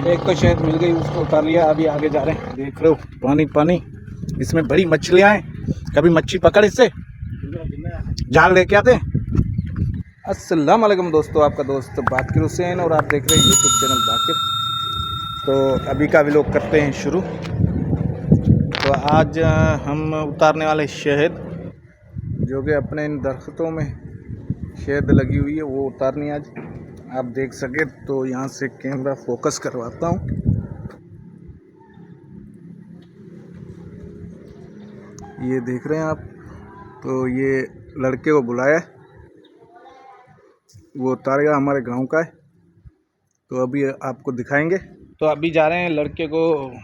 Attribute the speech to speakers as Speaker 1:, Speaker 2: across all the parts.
Speaker 1: एक को शहद मिल गई, उसको उतार लिया। अभी आगे जा रहे हैं, देख रहे हो पानी पानी, इसमें बड़ी मछलियां हैं। कभी मच्छी पकड़ इससे जाल लेके आते हैं। अस्सलाम वालेकुम दोस्तों, आपका दोस्त बाकिर हुसैन और आप देख रहे हैं यूट्यूब चैनल बाकिर। तो अभी का व्लॉग करते हैं शुरू। तो आज हम उतारने वाले शहद, जो कि अपने इन दरख्तों में शहद लगी हुई है, वो उतारनी आज। आप देख सके तो यहाँ से कैमरा फोकस करवाता हूँ। ये देख रहे हैं आप, तो ये लड़के को बुलाया, वो उतारेगा, हमारे गांव का है। तो अभी आपको दिखाएंगे। तो अभी जा रहे हैं, लड़के को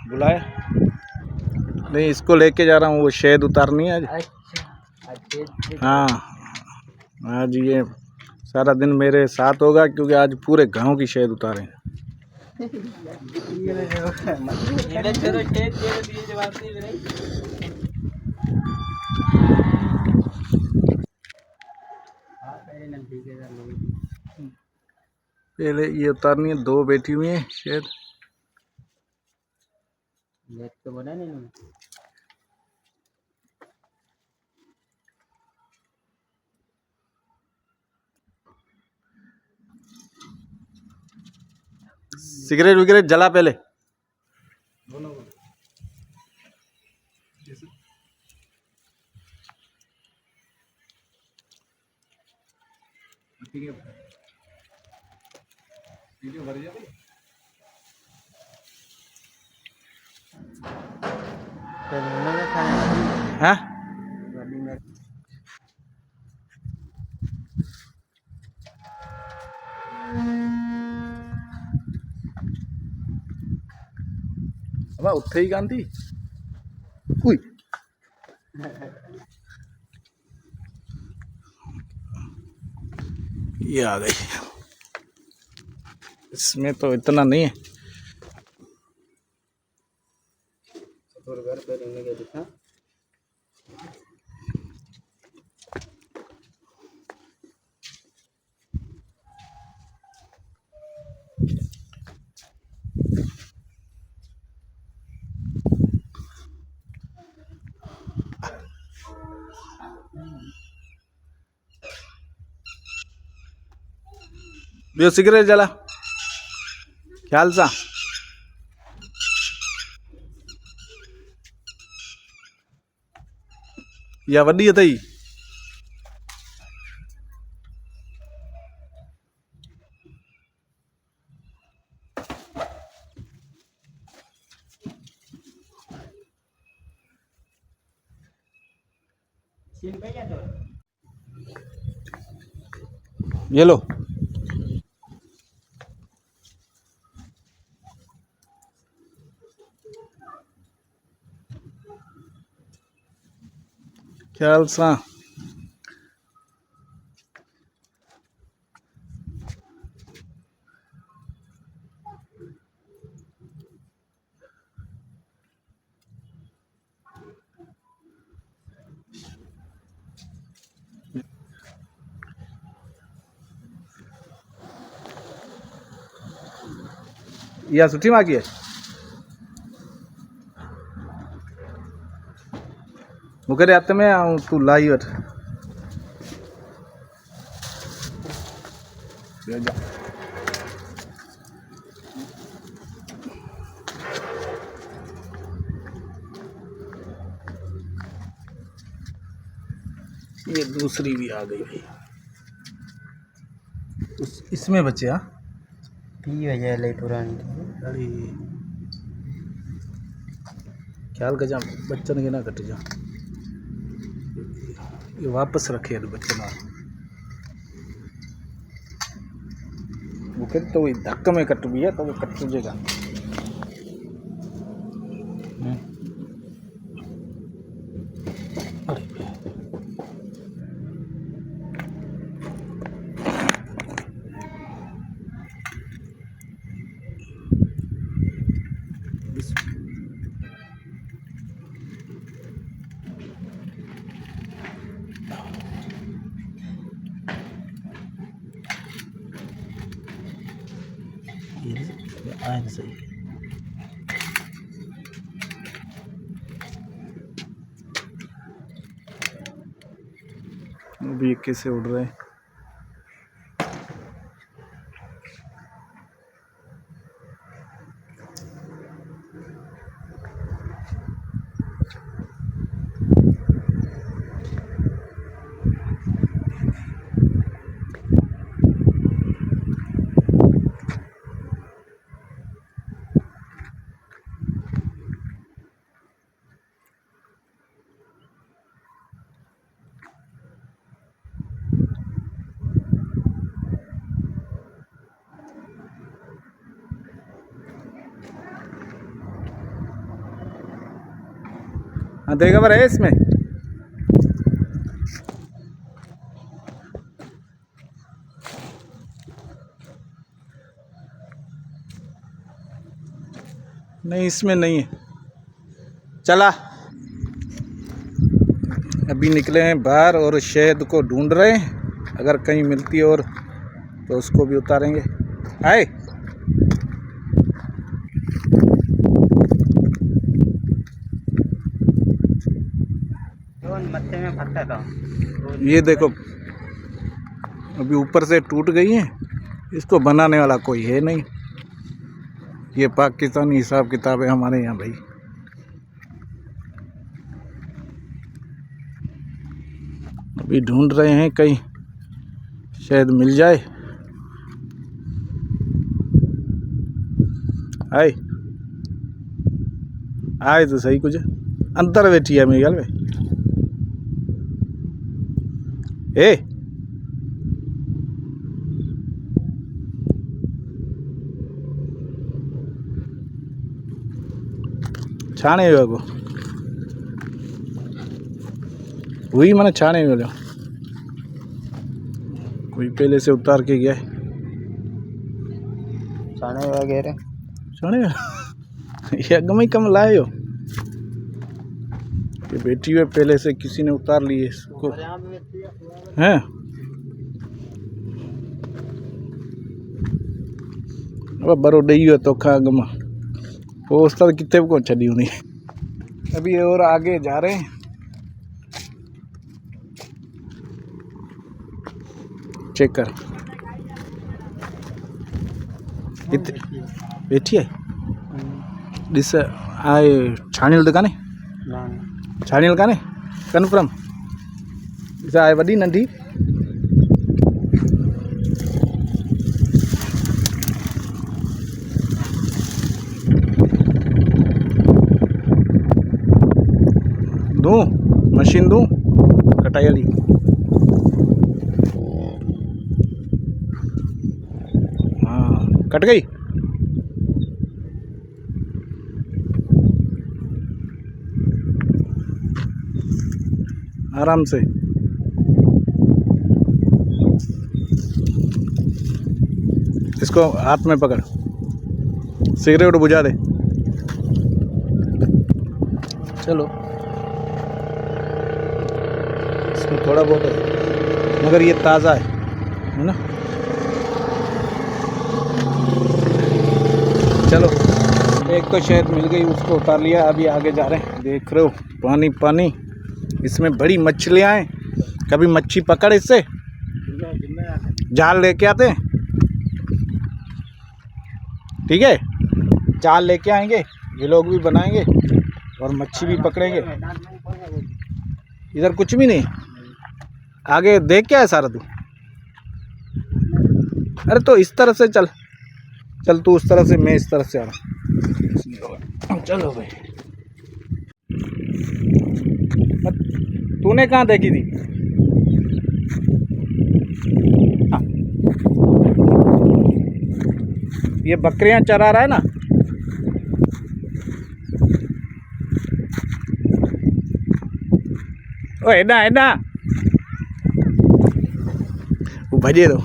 Speaker 1: बुलाया, नहीं इसको लेके जा रहा हूँ, वो शहद उतारनी है आज। हाँ, आज ये सारा दिन मेरे साथ होगा, क्योंकि आज पूरे गांव की शहद उतारे। पहले ये उतारनी है, दो बैठी हुई है शहद। तो बना नहीं सिगरेट विगरेट जला पहले। हाँ, अब उठे ही गांधी हुई। ये आ गई, इसमें तो इतना नहीं है। घर पे रहने के दिखा। बे सिगरेट जला ख्याल सा। या वड्डी अथई ये लो। ख्याल सा या सुठी मागी है। मुकरे हथ में आऊं तू लाई वठ। ये दूसरी भी आ गई भाई, इसमें बचे। हाँ, पुरानी ख्याल का जा बच्चन के ना कट जा, ये वापस रखे बच्चन वो कहते तो वही धक्का में कट भी है, तो वो कट जाएगा। आए तो सही। अभी ये कैसे उड़ रहे हैं। हाँ देखा है इसमें। नहीं इसमें नहीं है। चला अभी निकले हैं बाहर और शहद को ढूंढ रहे हैं। अगर कहीं मिलती है और तो उसको भी उतारेंगे। आए
Speaker 2: मत्थे में फंसा था।
Speaker 1: ये देखो अभी ऊपर से टूट गई है। इसको बनाने वाला कोई है नहीं। ये पाकिस्तानी हिसाब किताब है हमारे यहाँ भाई। अभी ढूंढ रहे हैं कहीं शायद मिल जाए। आए आए तो सही। कुछ अंतर बैठी है मेरे ख्याल में। ए छाने को वही मैंने छाने वाले कोई पहले से उतार के गया है।
Speaker 2: छाने वगैरह
Speaker 1: छाने ये अगम ही कम लाए हो। ये बेटी हुए पहले से किसी ने उतार लिए इसको हैं। अब बरो डई हो तो खा गमा वो उस तरह कितने को छड़ी होनी। अभी और आगे जा रहे हैं। चेक कर बैठी है डिस आए छाणियल दुकाने छाणियल काने कन्फर्म इसे आए वडी नंढी दूं मशीन दूं कटाई वाली। हाँ कट गई। आराम से इसको हाथ में पकड़ सिगरेट बुझा दे। चलो इसमें थोड़ा बहुत है मगर ये ताज़ा है ना। चलो एक तो शहद मिल गई उसको उतार लिया। अभी आगे जा रहे हैं। देख रहे हो पानी पानी। इसमें बड़ी मछलियाँ हैं। कभी मच्छी पकड़ इससे जाल लेके आते हैं। ठीक है जाल लेके आएंगे ये लोग भी बनाएंगे और मच्छी भी पकड़ेंगे। इधर कुछ भी नहीं आगे देख क्या है सारा तू। अरे तो इस तरफ से चल चल तू उस तरफ से मैं इस तरफ से आ रहा। चलो भाई तूने कहाँ देखी थी। हाँ। ये बकरियां चरा रहा है ना। ओ एडा एडा वो भजे दो।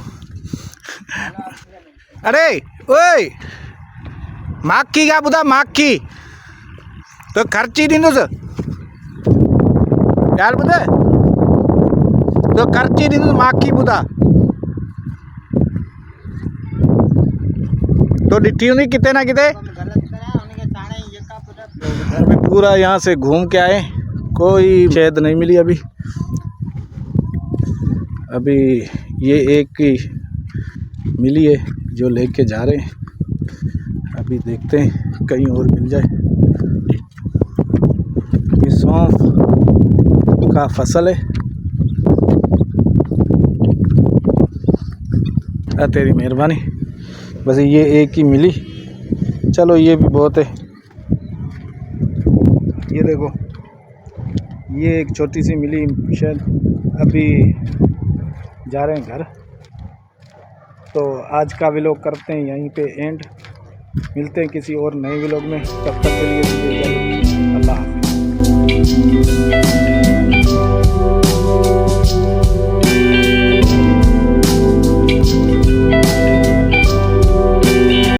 Speaker 1: अरे ओए माखी क्या बुधा माखी तो खर्ची ॾींदुस यार बुधा तो खर्ची ॾींदुस माखी बुधा। तो डिट्टी नहीं किते ना किते अभी पूरा यहाँ से घूम के आए, कोई शहद नहीं मिली अभी। अभी ये एक की मिली है जो लेके जा रहे हैं। अभी देखते हैं कहीं और मिल जाए। ये सौंफ का फसल है। तेरी मेहरबानी, बस ये एक ही मिली, चलो ये भी बहुत है। ये देखो ये एक छोटी सी मिली शायद। अभी जा रहे हैं घर, तो आज का व्लॉग करते हैं यहीं पे एंड। मिलते हैं किसी और नए व्लॉग में, तब तक के लिए अल्लाह हाफ़िज़।